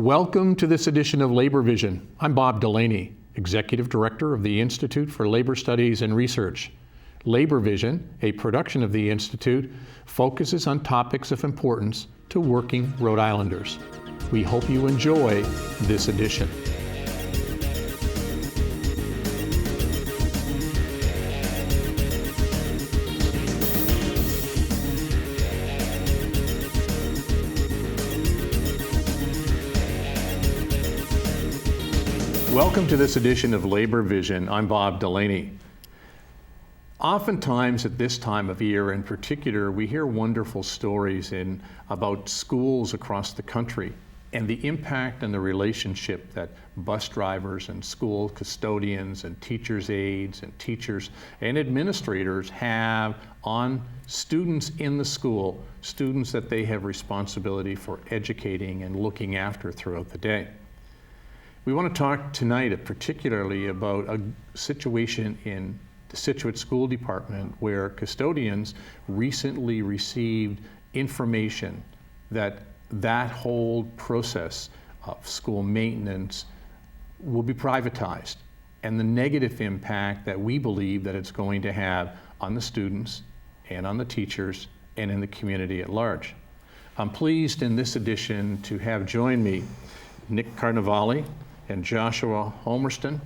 Welcome to this edition of Labor Vision. I'm Bob Delaney, Executive Director of the Institute for Labor Studies and Research. Labor Vision, a production of the Institute, focuses on topics of importance to working Rhode Islanders. We hope you enjoy this edition. Welcome to this edition of Labor Vision. I'm Bob Delaney. Oftentimes at this time of year in particular, we hear wonderful stories about schools across the country and the impact and the relationship that bus drivers and school custodians and teachers' aides and teachers and administrators have on students in the school, students that they have responsibility for educating and looking after throughout the day. We want to talk tonight particularly about a situation in the Scituate School Department where custodians recently received information that whole process of school maintenance will be privatized, and the negative impact that we believe that it's going to have on the students and on the teachers and in the community at large. I'm pleased in this edition to have join me Nick Carnevale and Joshua Homerston,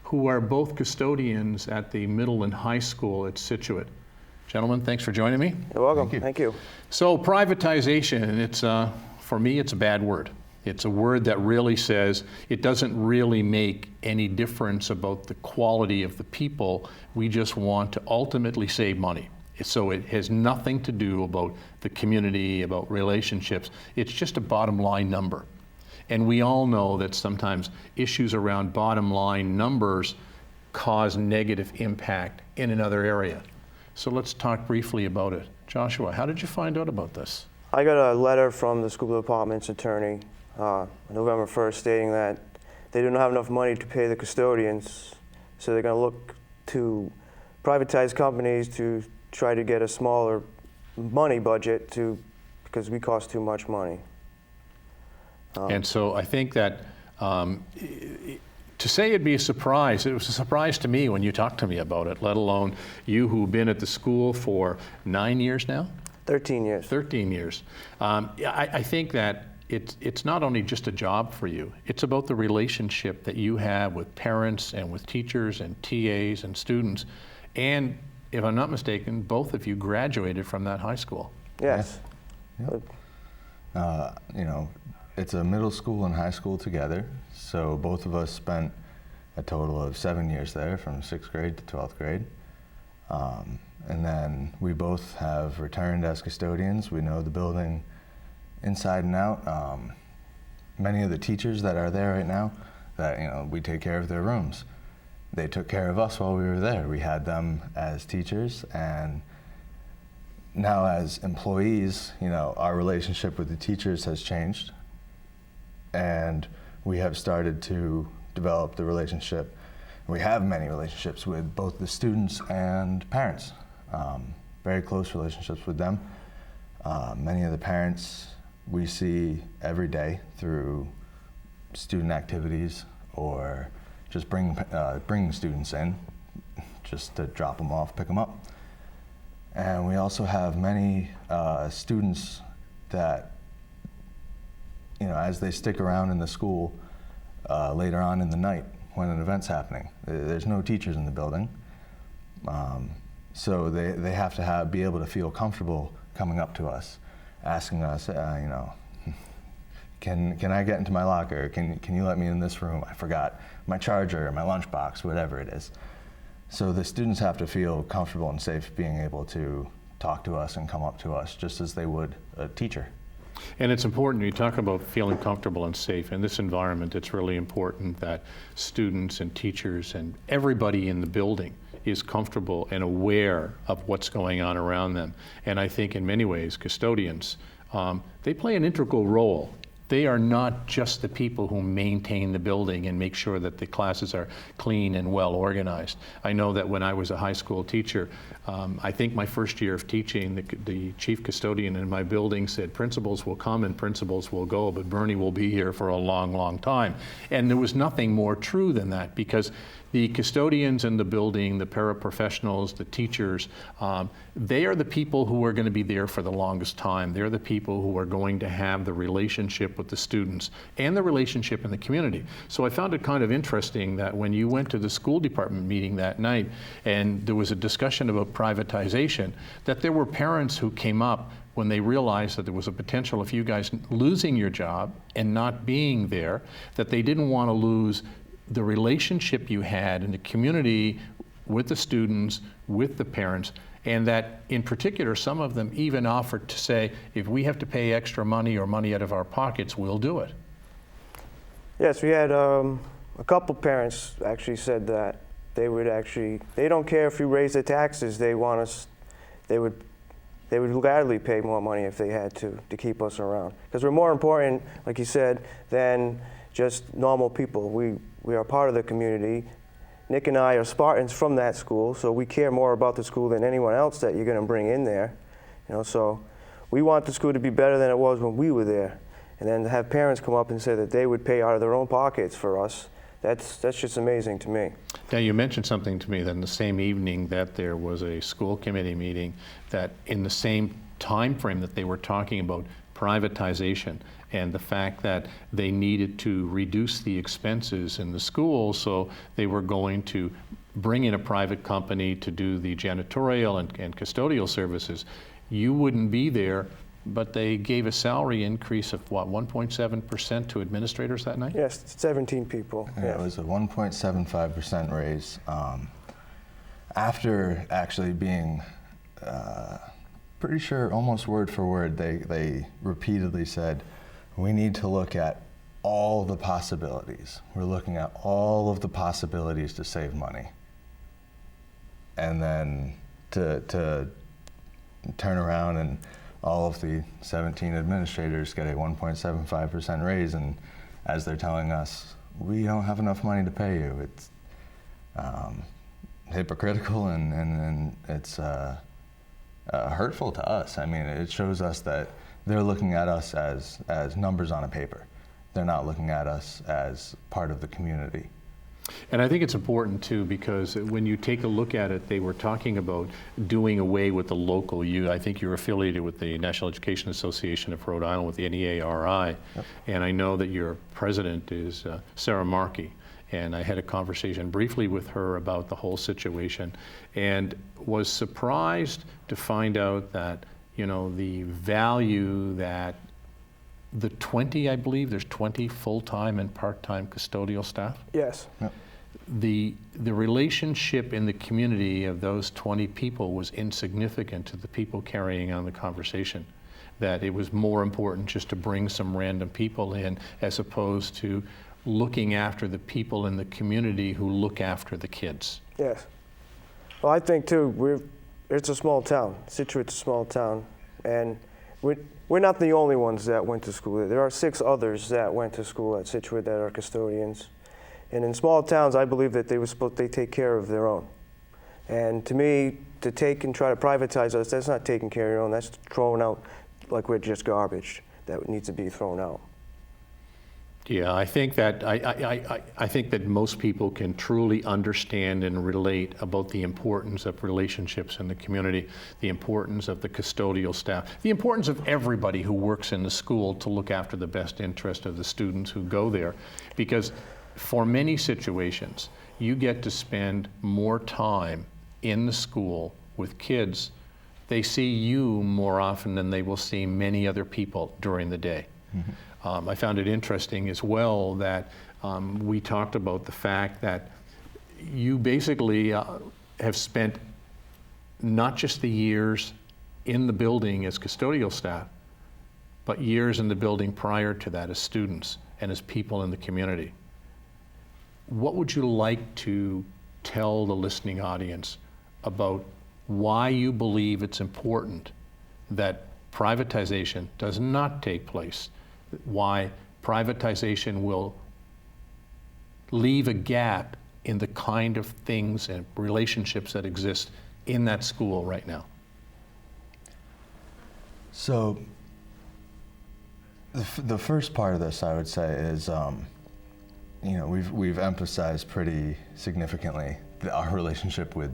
who are both custodians at the middle and high school at Scituate. Gentlemen, thanks for joining me. You're welcome. Thank you. So privatization, for me, it's a bad word. It's a word that really says it doesn't really make any difference about the quality of the people. We just want to ultimately save money. So it has nothing to do about the community, about relationships. It's just a bottom line number. And we all know that sometimes issues around bottom line numbers cause negative impact in another area. So let's talk briefly about it. Joshua, how did you find out about this? I got a letter from the school department's attorney November 1st stating that they do not have enough money to pay the custodians, so they're going to look to privatize companies to try to get a smaller money budget because we cost too much money. And so I think that to say it'd be a surprise, it was a surprise to me when you talked to me about it, let alone you who've been at the school for 9 years now? 13 years. 13 years. I think that it's not only just a job for you, it's about the relationship that you have with parents and with teachers and TAs and students. And if I'm not mistaken, both of you graduated from that high school. Yes. Yeah. It's a middle school and high school together, so both of us spent a total of 7 years there, from 6th grade to 12th grade. And then we both have returned as custodians. We know the building inside and out. Many of the teachers that are there right now, we take care of their rooms. They took care of us while we were there. We had them as teachers, and now as employees, our relationship with the teachers has changed. And we have started to develop the relationship. We have many relationships with both the students and parents, very close relationships with them. Many of the parents we see every day through student activities or just bringing students in just to drop them off, pick them up. And we also have many students that as they stick around in the school later on in the night when an event's happening. There's no teachers in the building, so they have to be able to feel comfortable coming up to us, asking us, can I get into my locker? Can you let me in this room? I forgot my charger or my lunchbox, whatever it is. So the students have to feel comfortable and safe being able to talk to us and come up to us just as they would a teacher. And it's important, you talk about feeling comfortable and safe. In this environment, it's really important that students and teachers and everybody in the building is comfortable and aware of what's going on around them. And I think in many ways, custodians, they play an integral role They are not just the people who maintain the building and make sure that the classes are clean and well organized. I know that when I was a high school teacher, I think my first year of teaching, the chief custodian in my building said, principals will come and principals will go, but Bernie will be here for a long, long time. And there was nothing more true than that, because the custodians in the building, the paraprofessionals, the teachers, they are the people who are going to be there for the longest time. They're the people who are going to have the relationship with the students and the relationship in the community. So I found it kind of interesting that when you went to the school department meeting that night and there was a discussion about privatization, that there were parents who came up when they realized that there was a potential of you guys losing your job and not being there, that they didn't want to lose the relationship you had in the community with the students, with the parents, and that in particular, some of them even offered to say, if we have to pay extra money or money out of our pockets, we'll do it. Yes, we had a couple parents actually said that they don't care if we raise the taxes, they would gladly pay more money if they had to keep us around. Because we're more important, like you said, than just normal people. We are part of the community. Nick and I are Spartans from that school, so we care more about the school than anyone else that you're going to bring in there. So we want the school to be better than it was when we were there. And then to have parents come up and say that they would pay out of their own pockets for us, that's just amazing to me. Now, you mentioned something to me that in the same evening that there was a school committee meeting, that in the same time frame that they were talking about privatization and the fact that they needed to reduce the expenses in the school, so they were going to bring in a private company to do the janitorial and custodial services. You wouldn't be there, but they gave a salary increase of what, 1.7% to administrators that night? Yes, 17 people. Yeah, yes. It was a 1.75% raise. After actually being pretty sure almost word for word, they repeatedly said, we need to look at all the possibilities. We're looking at all of the possibilities to save money. And then to turn around and all of the 17 administrators get a 1.75% raise, and as they're telling us, we don't have enough money to pay you. It's hypocritical and it's hurtful to us. I mean, it shows us that they're looking at us as numbers on a paper. They're not looking at us as part of the community. And I think it's important too, because when you take a look at it, they were talking about doing away with the local I think you're affiliated with the National Education Association of Rhode Island with the NEARI. Yep. And I know that your president is Sarah Markey. And I had a conversation briefly with her about the whole situation and was surprised to find out that, the value that the 20, I believe, there's 20 full-time and part-time custodial staff? Yes. Yep. The relationship in the community of those 20 people was insignificant to the people carrying on the conversation. That it was more important just to bring some random people in as opposed to looking after the people in the community who look after the kids. Yes. Well, I think too, it's a small town. Scituate's a small town, and we're not the only ones that went to school. There are 6 others that went to school at Scituate that are custodians. And in small towns, I believe that they take care of their own. And to me, to take and try to privatize us, that's not taking care of your own. That's thrown out like we're just garbage that needs to be thrown out. Yeah, I think that I think that most people can truly understand and relate about the importance of relationships in the community, the importance of the custodial staff, the importance of everybody who works in the school to look after the best interest of the students who go there. Because for many situations, you get to spend more time in the school with kids. They see you more often than they will see many other people during the day. Mm-hmm. I found it interesting as well that we talked about the fact that you basically have spent not just the years in the building as custodial staff, but years in the building prior to that as students and as people in the community. What would you like to tell the listening audience about why you believe it's important that privatization does not take place, why privatization will leave a gap in the kind of things and relationships that exist in that school right now? So the first part of this, I would say, is we've emphasized pretty significantly our relationship with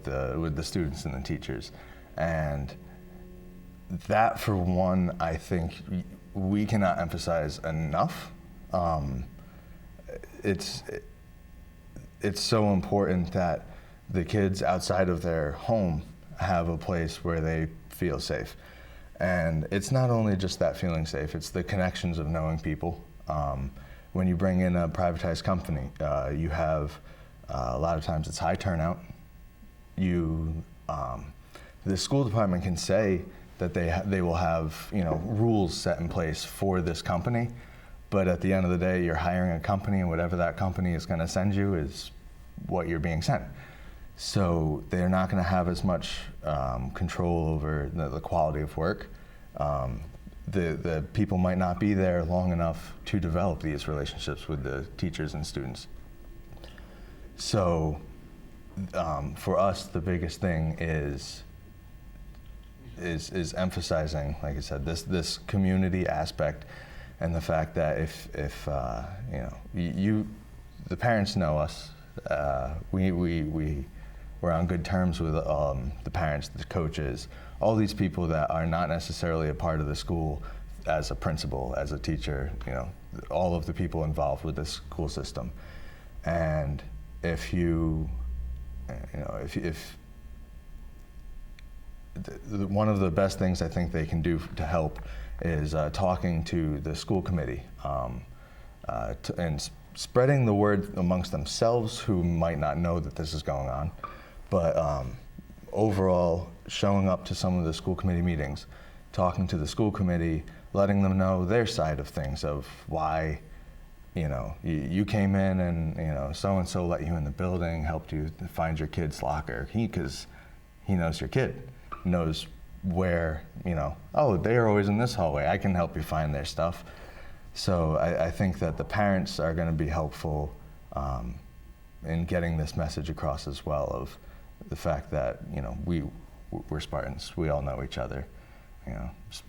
the students and the teachers, and that, for one, I think we cannot emphasize enough. It's so important that the kids outside of their home have a place where they feel safe. And it's not only just that feeling safe, it's the connections of knowing people. When you bring in a privatized company, you have, a lot of times it's high turnout. The school department can say that they will have rules set in place for this company, but at the end of the day, you're hiring a company, and whatever that company is going to send you is what you're being sent. So they're not going to have as much control over the quality of work. The people might not be there long enough to develop these relationships with the teachers and students. So for us, the biggest thing is emphasizing, like I said, this community aspect, and the fact that if the parents know us, we're on good terms with the parents, the coaches, all these people that are not necessarily a part of the school, as a principal, as a teacher, all of the people involved with the school system. And if one of the best things I think they can do to help is talking to the school committee and spreading the word amongst themselves, who might not know that this is going on, but overall showing up to some of the school committee meetings, talking to the school committee, letting them know their side of things, of why you came in and so-and-so let you in the building, helped you find your kid's locker, because he knows your kid, knows where, oh, they're always in this hallway, I can help you find their stuff. So I think that the parents are going to be helpful in getting this message across as well, of the fact that we're Spartans, we all know each other.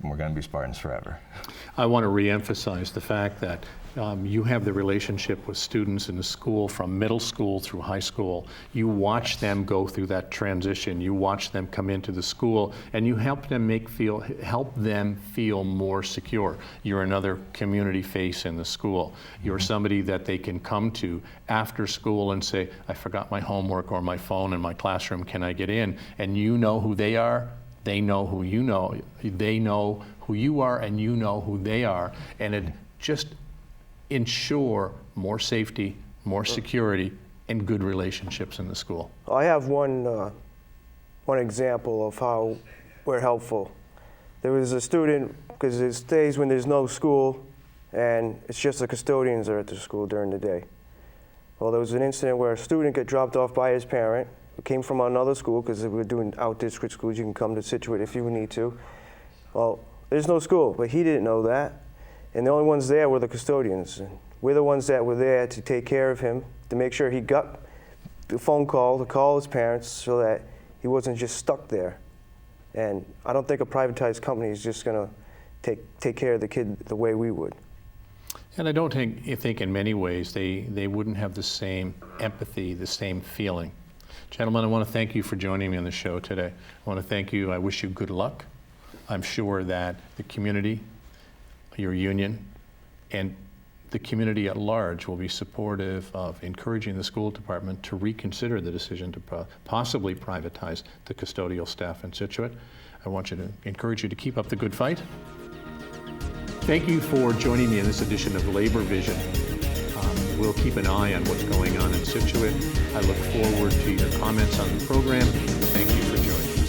We're going to be Spartans forever. I want to reemphasize the fact that you have the relationship with students in the school from middle school through high school. You watch them go through that transition. You watch them come into the school, and you help them feel more secure. You're another community face in the school. You're somebody that they can come to after school and say, I forgot my homework or my phone in my classroom, can I get in? And you know who they are. They know who you know. They know who you are, and you know who they are. And it just ensure more safety, more security, and good relationships in the school. I have one example of how we're helpful. There was a student, because there's days when there's no school, and it's just the custodians are at the school during the day. Well, there was an incident where a student got dropped off by his parent, who came from another school, because we're doing out-district schools. You can come to Scituate if you need to. Well, there's no school, but he didn't know that. And the only ones there were the custodians. And we're the ones that were there to take care of him, to make sure he got the phone call to call his parents so that he wasn't just stuck there. And I don't think a privatized company is just going to take care of the kid the way we would. And I don't think in many ways they wouldn't have the same empathy, the same feeling. Gentlemen, I want to thank you for joining me on the show today. I want to thank you. I wish you good luck. I'm sure that the community, your union, and the community at large will be supportive of encouraging the school department to reconsider the decision to possibly privatize the custodial staff in Scituate. I want to encourage you to keep up the good fight. Thank you for joining me in this edition of Labor Vision. We'll keep an eye on what's going on in Scituate. I look forward to your comments on the program. Thank you for joining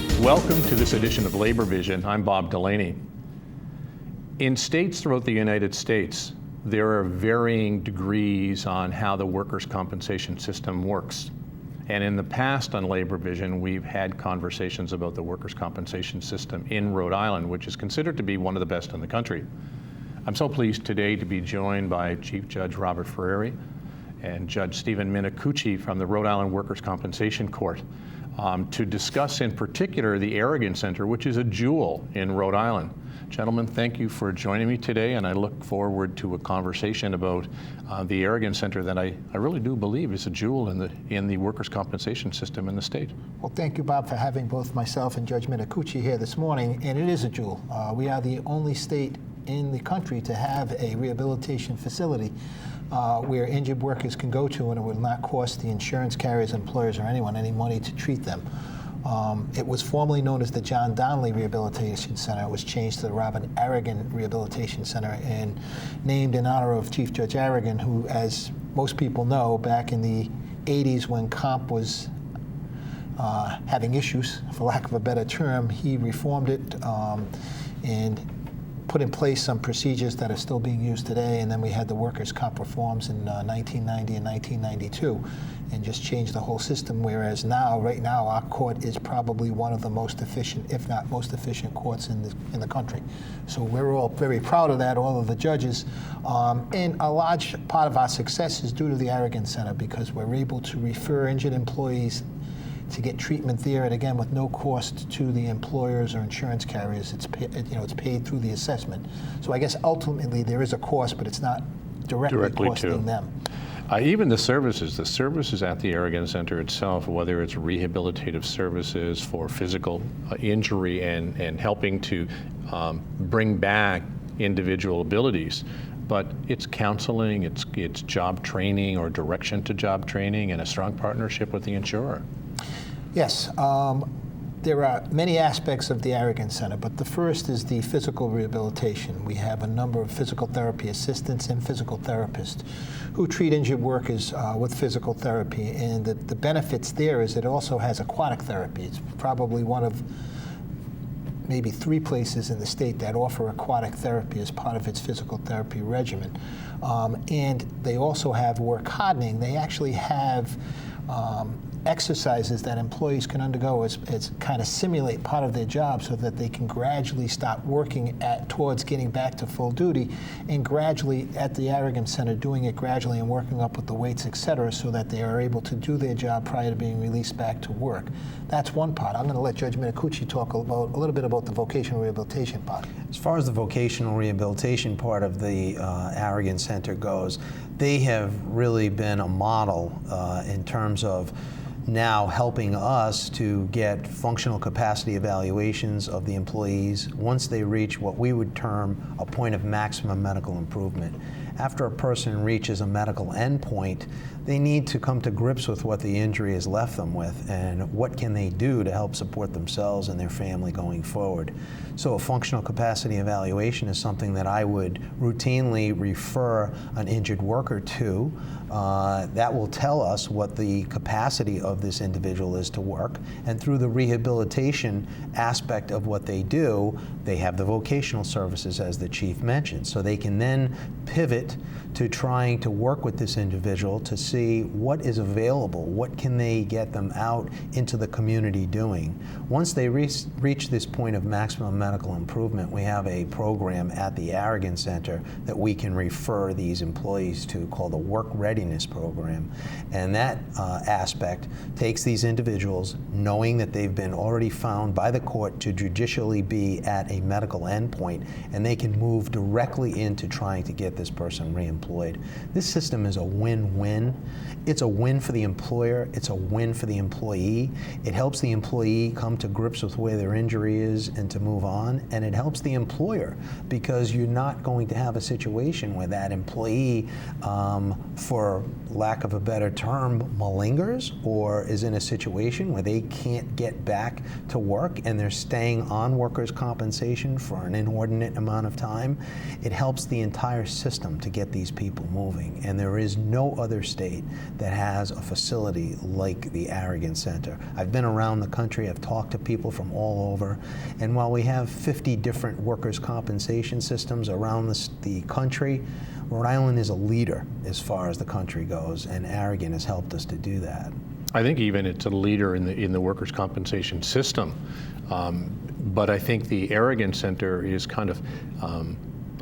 us. Welcome to this edition of Labor Vision. I'm Bob Delaney. In states throughout the United States, there are varying degrees on how the workers' compensation system works. And in the past on labor vision, we've had conversations about the workers' compensation system in Rhode Island, which is considered to be one of the best in the country. I'm so pleased today to be joined by Chief Judge Robert Ferrieri and Judge Steven Minicucci from the Rhode Island Workers' Compensation Court to discuss in particular the Aragon Center, which is a jewel in Rhode Island. Gentlemen, thank you for joining me today, and I look forward to a conversation about the Aragon Center that I really do believe is a jewel in the workers' compensation system in the state. Well, thank you, Bob, for having both myself and Judge Minicucci here this morning, and it is a jewel. We are the only state in the country to have a rehabilitation facility where injured workers can go to, and it will not cost the insurance carriers, employers, or anyone any money to treat them. It was formerly known as the John Donnelly Rehabilitation Center. It was changed to the Robert Aragon Rehabilitation Center and named in honor of Chief Judge Aragon, who, as most people know, back in the 80s when comp was having issues, for lack of a better term, he reformed it and put in place some procedures that are still being used today, and then we had the workers' comp reforms in 1990 and 1992, and just changed the whole system, whereas now, right now, our court is probably one of the most efficient, if not most efficient courts in the country. So we're all very proud of that, all of the judges, and a large part of our success is due to the Aragon Center, because we're able to refer injured employees to get treatment there, and again, with no cost to the employers or insurance carriers. It's paid through the assessment. So I guess ultimately there is a cost, but it's not directly costing them. Even the services at the Aragon Center itself, whether it's rehabilitative services for physical injury and helping to bring back individual abilities, but it's counseling, it's job training or direction to job training, and a strong partnership with the insurer. Yes, there are many aspects of the Aragon Center, but the first is the physical rehabilitation. We have a number of physical therapy assistants and physical therapists who treat injured workers with physical therapy, and the benefits there is it also has aquatic therapy. It's probably one of maybe 3 places in the state that offer aquatic therapy as part of its physical therapy regimen. And they also have work hardening. They actually have exercises that employees can undergo as kind of simulate part of their job, so that they can gradually start working towards getting back to full duty, and gradually at the Aragon Center doing it gradually and working up with the weights, etc., so that they are able to do their job prior to being released back to work. That's one part. I'm going to let Judge Minicucci talk a little bit about the vocational rehabilitation part. As far as the vocational rehabilitation part of the Aragon Center goes, they have really been a model in terms of now helping us to get functional capacity evaluations of the employees once they reach what we would term a point of maximum medical improvement. After a person reaches a medical endpoint, they need to come to grips with what the injury has left them with and what can they do to help support themselves and their family going forward. So a functional capacity evaluation is something that I would routinely refer an injured worker to. That will tell us what the capacity of this individual is to work, and through the rehabilitation aspect of what they do, they have the vocational services, as the chief mentioned, so they can then pivot to trying to work with this individual to see what is available, what can they get them out into the community doing. Once they reach this point of maximum medical improvement, we have a program at the Aragon Center that we can refer these employees to called the Work Readiness Program. And that aspect takes these individuals, knowing that they've been already found by the court to judicially be at a medical endpoint, and they can move directly into trying to get this person reemployed. This system is a win-win. It's a win for the employer, it's a win for the employee. It helps the employee come to grips with where their injury is and to move on, and it helps the employer because you're not going to have a situation where that employee, for lack of a better term, malingers or is in a situation where they can't get back to work and they're staying on workers' compensation for an inordinate amount of time. It helps the entire system to get these people moving, and there is no other state that has a facility like the Aragon Center. I've been around the country, I've talked to people from all over, and while we have 50 different workers' compensation systems around the country, Rhode Island is a leader as far as the country goes, and Aragon has helped us to do that. I think even it's a leader in the workers' compensation system. But I think the Arrogance Center is kind of,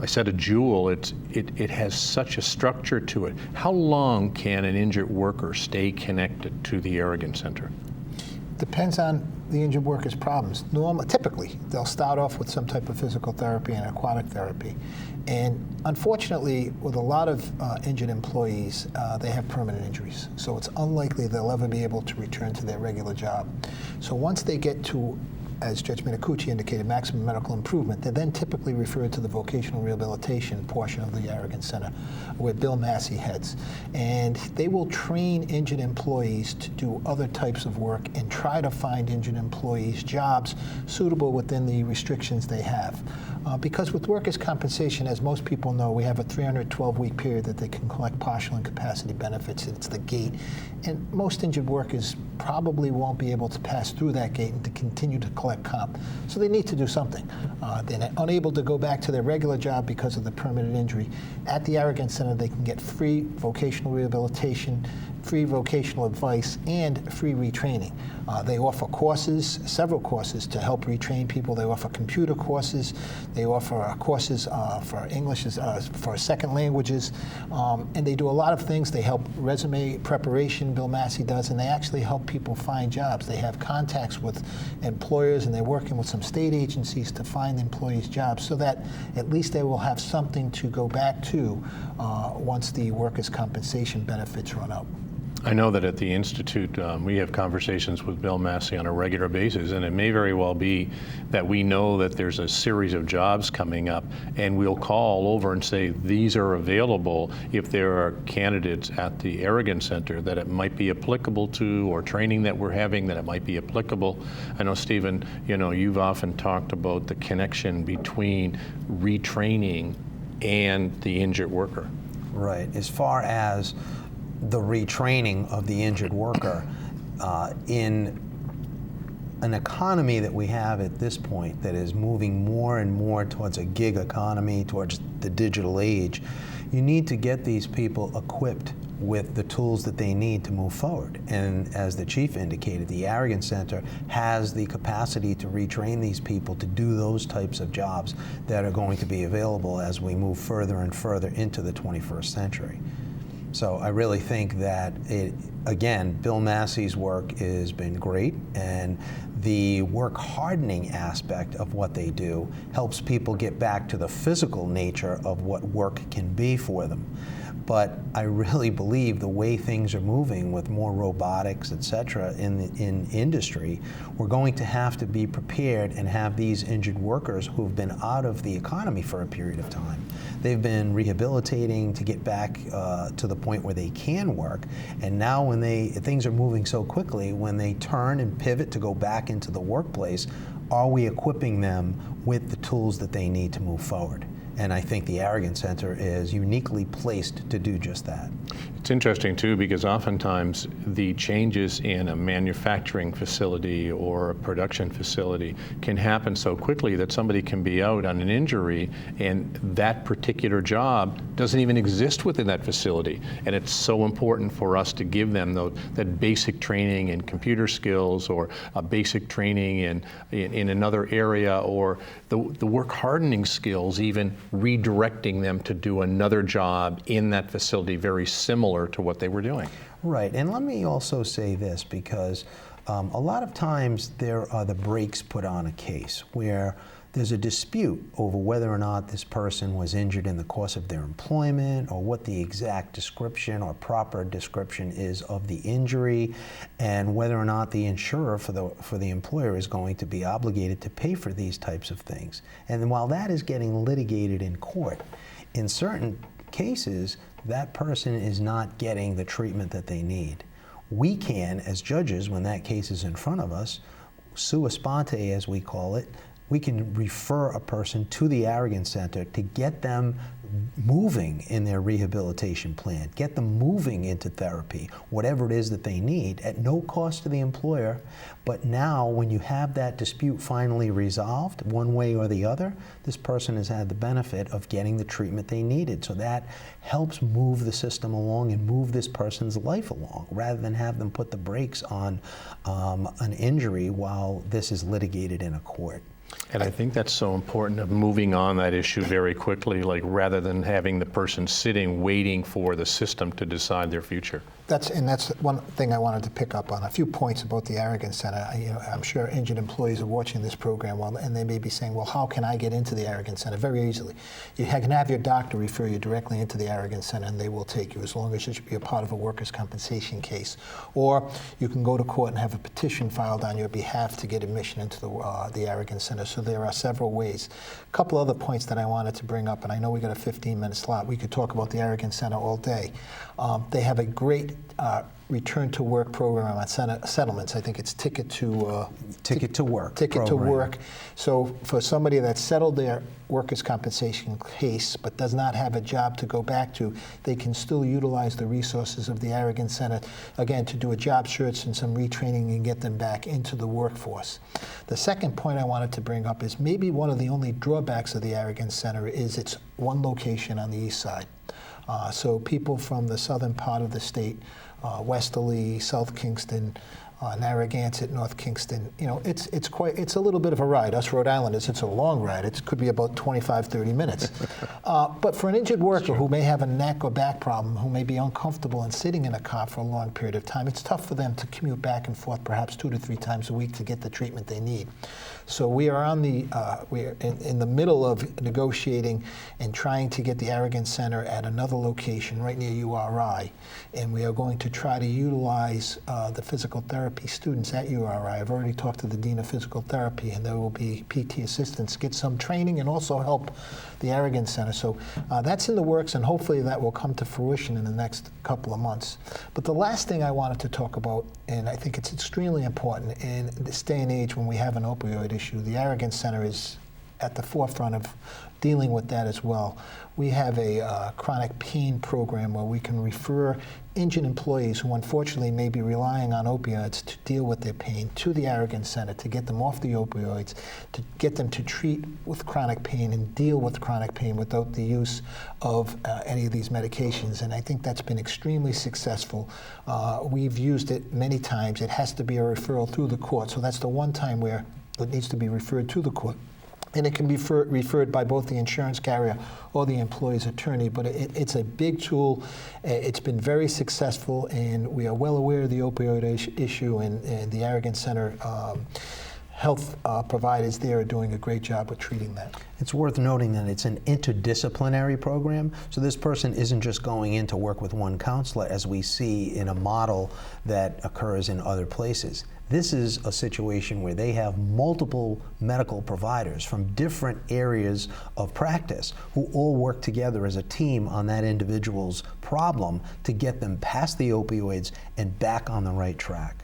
I said a jewel. It has such a structure to it. How long can an injured worker stay connected to the Arrogance Center? Depends on the injured worker's problems. Typically, they'll start off with some type of physical therapy and aquatic therapy. And unfortunately, with a lot of injured employees, they have permanent injuries. So it's unlikely they'll ever be able to return to their regular job. So once they get to, as Judge Minicucci indicated, maximum medical improvement, they're then typically referred to the vocational rehabilitation portion of the Arrogance Center, where Bill Massey heads. And they will train injured employees to do other types of work and try to find injured employees jobs suitable within the restrictions they have. Because with workers' compensation, as most people know, we have a 312-week period that they can collect partial incapacity benefits. It's the gate. And most injured workers probably won't be able to pass through that gate and to continue to collect comp. So they need to do something. They're unable to go back to their regular job because of the permanent injury. At the Arrogance Center, they can get free vocational rehabilitation, free vocational advice, and free retraining. They offer courses, several courses to help retrain people. They offer computer courses. They offer courses for English, for second languages. And they do a lot of things. They help resume preparation, Bill Massey does, and they actually help people find jobs. They have contacts with employers, and they're working with some state agencies to find employees jobs so that at least they will have something to go back to once the workers' compensation benefits run out. I know that at the Institute, we have conversations with Bill Massey on a regular basis, and it may very well be that we know that there's a series of jobs coming up, and we'll call over and say, these are available if there are candidates at the Arrogance Center that it might be applicable to, or training that we're having that it might be applicable. I know, Steven, you've often talked about the connection between retraining and the injured worker. Right. As far as the retraining of the injured worker, in an economy that we have at this point that is moving more and more towards a gig economy, towards the digital age, you need to get these people equipped with the tools that they need to move forward. And as the chief indicated, the Arrogance Center has the capacity to retrain these people to do those types of jobs that are going to be available as we move further and further into the 21st century. So I really think that, again, Bill Massey's work has been great, and the work hardening aspect of what they do helps people get back to the physical nature of what work can be for them. But I really believe the way things are moving with more robotics, et cetera, in industry, we're going to have to be prepared and have these injured workers who've been out of the economy for a period of time. They've been rehabilitating to get back to the point where they can work. And now when things are moving so quickly, when they turn and pivot to go back into the workplace, are we equipping them with the tools that they need to move forward? And I think the Arrogance Center is uniquely placed to do just that. It's interesting, too, because oftentimes the changes in a manufacturing facility or a production facility can happen so quickly that somebody can be out on an injury and that particular job doesn't even exist within that facility. And it's so important for us to give them that basic training in computer skills, or a basic training in another area, or the work hardening skills, even redirecting them to do another job in that facility very similar to what they were doing. Right, and let me also say this, because a lot of times there are the brakes put on a case where there's a dispute over whether or not this person was injured in the course of their employment, or what the exact description or proper description is of the injury, and whether or not the insurer for the employer is going to be obligated to pay for these types of things. And while that is getting litigated in court, in certain cases, that person is not getting the treatment that they need. We can, as judges, when that case is in front of us, sua sponte, as we call it, we can refer a person to the Aragon Center to get them moving in their rehabilitation plan, get them moving into therapy, whatever it is that they need, at no cost to the employer. But now, when you have that dispute finally resolved, one way or the other, this person has had the benefit of getting the treatment they needed. So that helps move the system along and move this person's life along, rather than have them put the brakes on an injury while this is litigated in a court. And I think that's so important, of moving on that issue very quickly, like rather than having the person sitting waiting for the system to decide their future. That's one thing I wanted to pick up on. A few points about the Aragon Center. I'm sure injured employees are watching this program, and they may be saying, well, how can I get into the Aragon Center? Very easily. You can have your doctor refer you directly into the Aragon Center, and they will take you, as long as you're part of a workers' compensation case. Or you can go to court and have a petition filed on your behalf to get admission into the Aragon Center. So there are several ways. A couple other points that I wanted to bring up, and I know we got a 15-minute slot. We could talk about the Aragon Center all day. They have a great return to work program on settlements. I think it's Ticket to Work. Ticket to Work. So for somebody that's settled their workers' compensation case but does not have a job to go back to, they can still utilize the resources of the Aragon Center, again, to do a job search and some retraining and get them back into the workforce. The second point I wanted to bring up is maybe one of the only drawbacks of the Aragon Center is its one location on the east side. So people from the southern part of the state, Westerly, South Kingston, Narragansett, North Kingston, it's a little bit of a ride. Us Rhode Islanders, it's a long ride. It could be about 25, 30 minutes. But for an injured worker who may have a neck or back problem, who may be uncomfortable in sitting in a car for a long period of time, it's tough for them to commute back and forth perhaps 2 to 3 times a week to get the treatment they need. So we are we're in the middle of negotiating and trying to get the Aragon Center at another location right near URI, and we are going to try to utilize the physical therapy students at URI. I've already talked to the Dean of Physical Therapy, and there will be PT assistants, get some training and also help the Aragon Center. So that's in the works, and hopefully that will come to fruition in the next couple of months. But the last thing I wanted to talk about, and I think it's extremely important in this day and age when we have an opioid issue, the Aragon Center is at the forefront of dealing with that as well. We have a chronic pain program where we can refer injured employees who unfortunately may be relying on opioids to deal with their pain to the Aragon Center to get them off the opioids, to get them to treat with chronic pain and deal with chronic pain without the use of any of these medications. And I think that's been extremely successful. We've used it many times. It has to be a referral through the court. So that's the one time where it needs to be referred to the court. And it can be referred by both the insurance carrier or the employee's attorney, but it's a big tool. It's been very successful, and we are well aware of the opioid issue, and the Aragon Center health providers there are doing a great job with treating that. It's worth noting that it's an interdisciplinary program, so this person isn't just going in to work with one counselor, as we see in a model that occurs in other places. This is a situation where they have multiple medical providers from different areas of practice who all work together as a team on that individual's problem to get them past the opioids and back on the right track.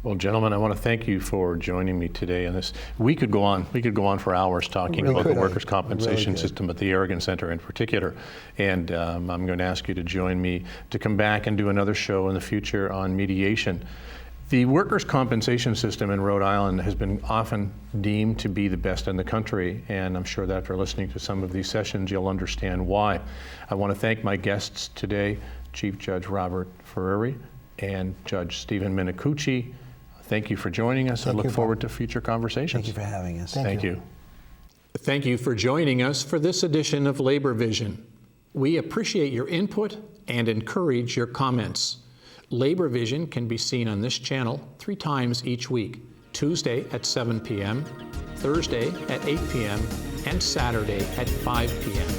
Well, gentlemen, I want to thank you for joining me today on this. We could go on for hours talking about the workers' compensation system at the Aragon Center in particular. And I'm going to ask you to join me to come back and do another show in the future on mediation. The workers' compensation system in Rhode Island has been often deemed to be the best in the country, and I'm sure that after listening to some of these sessions, you'll understand why. I want to thank my guests today, Chief Judge Robert Ferrieri and Judge Steven Minicucci. Thank you for joining us. I look forward to future conversations. Thank you for having us. Thank you. Thank you for joining us for this edition of Labor Vision. We appreciate your input and encourage your comments. Labor Vision can be seen on this channel 3 times each week, Tuesday at 7 p.m., Thursday at 8 p.m., and Saturday at 5 p.m.